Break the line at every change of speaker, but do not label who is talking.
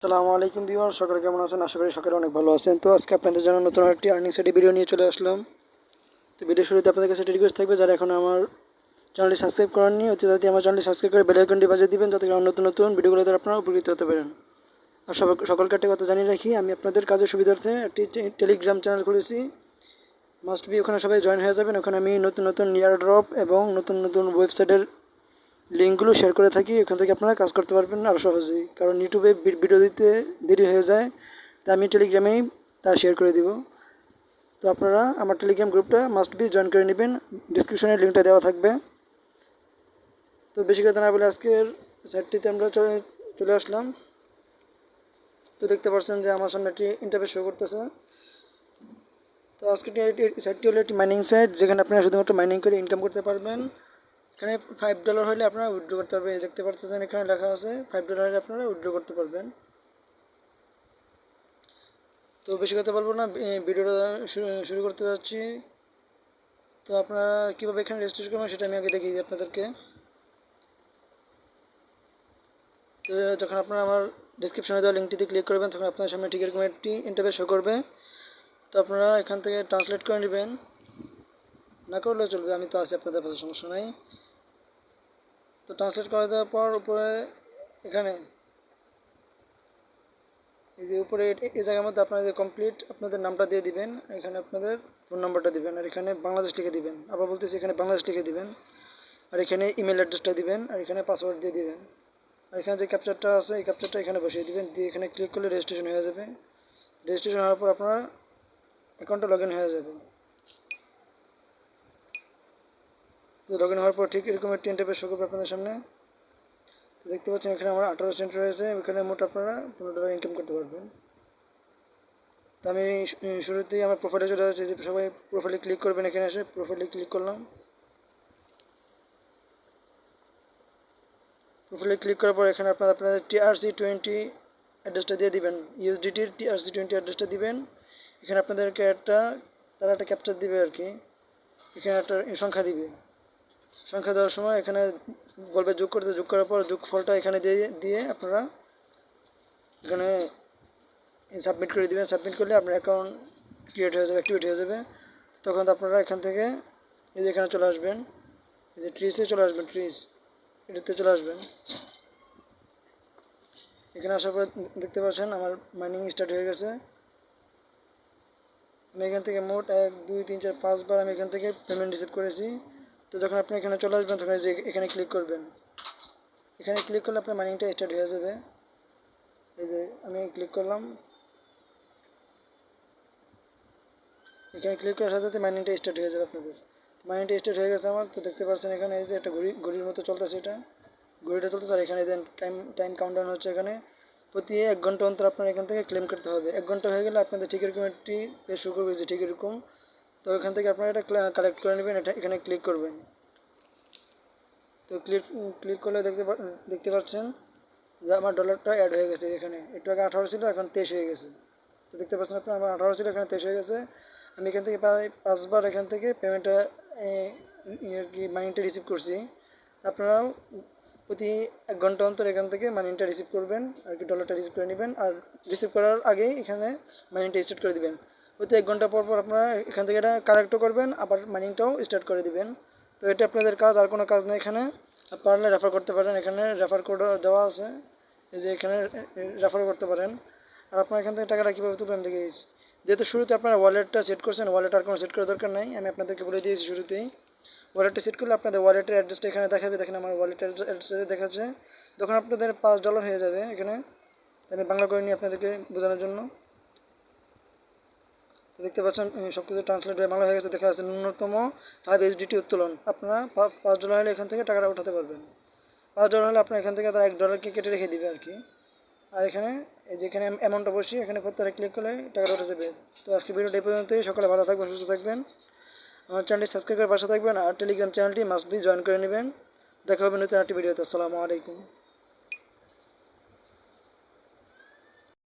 আসসালামু আলাইকুম ভিউয়ার, সকলে কেমন আছেন? আশা করি সকলে অনেক ভালো আছেন। তো আজকে আপনাদের জন্য নতুন একটি আর্নিং সাইটে ভিডিও নিয়ে চলে আসলাম। তো ভিডিও শুরুতে আপনাদের কাছে একটি রিকোয়েস্ট থাকবে, যারা এখন আমার চ্যানেলটি সাবস্ক্রাইব করেননি অতি তাড়াতাড়ি আমার চ্যানেলটি সাবস্ক্রাইব করে বেল আইকনটি বাজিয়ে দিবেন, যাতে করে নতুন নতুন ভিডিওগুলোতে আপনারা উপকৃত হতে পারেন। আর সকলকে একটা কথা জানিয়ে রাখি, আমি আপনাদের কাজের সুবিধার্থে একটি টেলিগ্রাম চ্যানেল খুলেছি। মাস্ট বি ওখানে সবাই জয়েন হয়ে যাবেন। ওখানে আমি নতুন নতুন নিয়ার ড্রপ এবং নতুন নতুন ওয়েবসাইটের লিঙ্কগুলো শেয়ার করে থাকি। ওখান থেকে আপনারা কাজ করতে পারবেন আরও সহজেই, কারণ ইউটিউবে ভিডিও দিতে দেরি হয়ে যায়, তাই আমি টেলিগ্রামেই তা শেয়ার করে দিব। তো আপনারা আমার টেলিগ্রাম গ্রুপটা মাস্ট বি জয়েন করে নেবেন, ডিসক্রিপশনে লিঙ্কটা দেওয়া থাকবে। তো বেশি কথা না বলে আজকের সাইটটিতে আমরা চলে আসলাম। তো দেখতে পাচ্ছেন যে আমার সামনে একটি ইন্টারফেস শো করতেছে। তো আজকে সাইটটি হলো একটি মাইনিং সাইট, যেখানে আপনারা শুধুমাত্র মাইনিং করে ইনকাম করতে পারবেন। এখানে $5 হলে আপনারা উইথড্র করতে পারবেন। দেখতে পাচ্ছেন এখানে লেখা আছে $5 হলে আপনারা উইথড্র করতে পারবেন। তো বেশি কথা বলবো না, ভিডিওটা শুরু করতে যাচ্ছি। তো আপনারা কীভাবে এখানে রেজিস্ট্রেশন করবেন সেটা আমি আগে দেখিয়ে দিই আপনাদেরকে। তো যখন আপনারা আমার ডিসক্রিপশনে দেওয়া লিঙ্কটিতে ক্লিক করবেন, তখন আপনার সামনে ঠিক এরকম একটি ইন্টারফেস শো করবে। তো আপনারা এখান থেকে ট্রান্সলেট করে নেবেন, না করলেও চলবে, আমি তো আছি আপনাদের পাশে, সমস্যা নাই। তো ট্রান্সলেট করে দেওয়ার পর উপরে এখানে এই যে উপরে এই জায়গার মধ্যে আপনাদের কমপ্লিট আপনাদের নামটা দিয়ে দিবেন, এখানে আপনাদের ফোন নাম্বারটা দিবেন, আর এখানে বাংলাদেশ লিখে দিবেন। আবার বলতেছি, এখানে বাংলাদেশ লিখে দিবেন, আর এখানে ইমেল অ্যাড্রেসটা দিবেন, আর এখানে পাসওয়ার্ড দিয়ে দিবেন, আর এখানে যে ক্যাপচারটা আছে এই ক্যাপচারটা এখানে বসিয়ে দিবেন। দিয়ে এখানে ক্লিক করলে রেজিস্ট্রেশন হয়ে যাবে। রেজিস্ট্রেশন হওয়ার পর আপনার অ্যাকাউন্টটা লগ ইন হয়ে যাবে। তো লগ ইন হওয়ার পর ঠিক এরকম একটি ইন্টারফেস শো করবে আপনাদের সামনে। তো দেখতে পাচ্ছেন এখানে আমার 18 সেন্ট রয়েছে, এখানে মোট আপনারা $15 ইনকাম করতে পারবেন। তো আমি শুরুতেই আমার প্রোফাইলে চলে যাচ্ছি, যে সবাই প্রোফাইলে ক্লিক করবেন। এখানে এসে প্রোফাইলে ক্লিক করলাম। প্রোফাইলে ক্লিক করার পর এখানে আপনাদের TRC20 অ্যাড্রেসটা দিয়ে দিবেন, ইউএসডিটির TRC20 অ্যাড্রেসটা দিবেন। এখানে আপনাদেরকে তারা একটা ক্যাপচার দিবে আর কি, এখানে একটা সংখ্যা দিবে। সংখ্যা দেওয়ার সময় এখানে বলবে যোগ করতে, যোগ করার পর যোগফলটা এখানে দিয়ে আপনারা এখানে সাবমিট করে দেবেন। সাবমিট করলে আপনার অ্যাকাউন্ট ক্রিয়েট হয়ে যাবে, অ্যাক্টিভেট হয়ে যাবে। তখন আপনারা এখান থেকে এই যে এখানে চলে আসবেন, এই যে ট্রিসে চলে আসবেন, ট্রিস এটাতে চলে আসবেন। এখানে আসার পর দেখতে পাচ্ছেন আমার মাইনিং স্টার্ট হয়ে গেছে। আমি এখান থেকে মোট 1 2 3 4 5 বার আমি এখান থেকে পেমেন্ট রিসিভ করেছি। তো যখন আপনি এখানে চলে আসবেন, তখন এই যে এখানে ক্লিক করবেন। এখানে ক্লিক করলে আপনার মাইনিংটা স্টার্ট হয়ে যাবে। এই যে আমি ক্লিক করলাম, এখানে ক্লিক করার সাথে সাথে মাইনিংটা স্টার্ট হয়ে যাবে আপনাদের। মাইনিংটা স্টার্ট হয়ে গেছে আমার। তো দেখতে পাচ্ছেন এখানে এই যে একটা ঘড়ির মতো চলতেছে, এটা ঘড়িটা চলতেছে, আর এখানে দেন টাইম কাউন্টডাউন হচ্ছে। এখানে প্রতি 1 ঘন্টা অন্তর আপনার এখান থেকে ক্লেম করতে হবে। 1 ঘন্টা হয়ে গেলে আপনাদের ঠিক এরকম একটি পেজ শুরু করবে, যে ঠিক এরকম। তো এখান থেকে আপনারা এটা কালেক্ট করে নেবেন, এটা এখানে ক্লিক করবেন। তো ক্লিক করলে দেখতে পাচ্ছেন যে আমার ডলারটা অ্যাড হয়ে গেছে। এখানে একটু আগে 18 ছিল, এখন 23 হয়ে গেছে। তো দেখতে পাচ্ছেন আপনার আমার 18 ছিল, এখানে 23 হয়ে গেছে। আমি এখান থেকে প্রায় 5 বার এখান থেকে পেমেন্টটা আর কি মানিটা রিসিভ করছি। আপনারাও প্রতি 1 ঘন্টা অন্তর এখান থেকে মানিটা রিসিভ করবেন, আর কি ডলারটা রিসিভ করে নেবেন। আর রিসিভ করার আগেই এখানে মানিটা স্টার্ট করে দিবেন। প্রতি 1 ঘন্টা পর পর আপনারা এখান থেকে এটা কালেক্টও করবেন, আবার মানিটাও স্টার্ট করে দিবেন। তো এটা আপনাদের কাজ, আর কোনো কাজ নেই। এখানে পারলে রেফার করতে পারেন, এখানে রেফার কোড দেওয়া আছে, এই যে এখানে রেফার করতে পারেন। আর আপনার এখান থেকে টাকাটা কীভাবে তুলবেন দেখে দিয়েছি। যেহেতু শুরুতে আপনারা ওয়ালেটটা সেট করছেন, ওয়ালেট আর কোনো সেট করার দরকার নাই, আমি আপনাদেরকে বলে দিয়েছি শুরুতেই। ওয়ালেটটা সেট করলে আপনাদের ওয়ালেটের অ্যাড্রেসটা এখানে দেখাবে। দেখেন আমার ওয়ালেটের অ্যাড্রেসটা দেখাচ্ছে। তখন আপনাদের $5 হয়ে যাবে এখানে। আমি বাংলা করে নিই আপনাদেরকে বোঝানোর জন্য। দেখতে পাচ্ছেন সব কিছু ট্রান্সলেট হয়ে বাংলা হয়ে গেছে, দেখা যাচ্ছে ন্যূনতম 5 USDT উত্তোলন। আপনারা $5 হলে এখান থেকে টাকাটা উঠাতে পারবেন। $5 হলে আপনার এখান থেকে তারা $1 কেটে রেখে দিবে আর কি। আর এখানে এই যে এখানে অ্যামাউন্টটা বসিয়ে এখানে প্রত্যেকটা ক্লিক করলে টাকাটা উঠে যাবে। তো আজকে ভিডিওটা এই পর্যন্তই। সকালে ভালো থাকবেন, সুস্থ থাকবেন, আমার চ্যানেলটি সাবস্ক্রাইব করে পাশে থাকবেন, আর টেলিগ্রাম চ্যানেলটি মাস্ট বি জয়েন করে নেবেন। দেখা হবে নতুন একটি ভিডিওতে। আসসালামু আলাইকুম।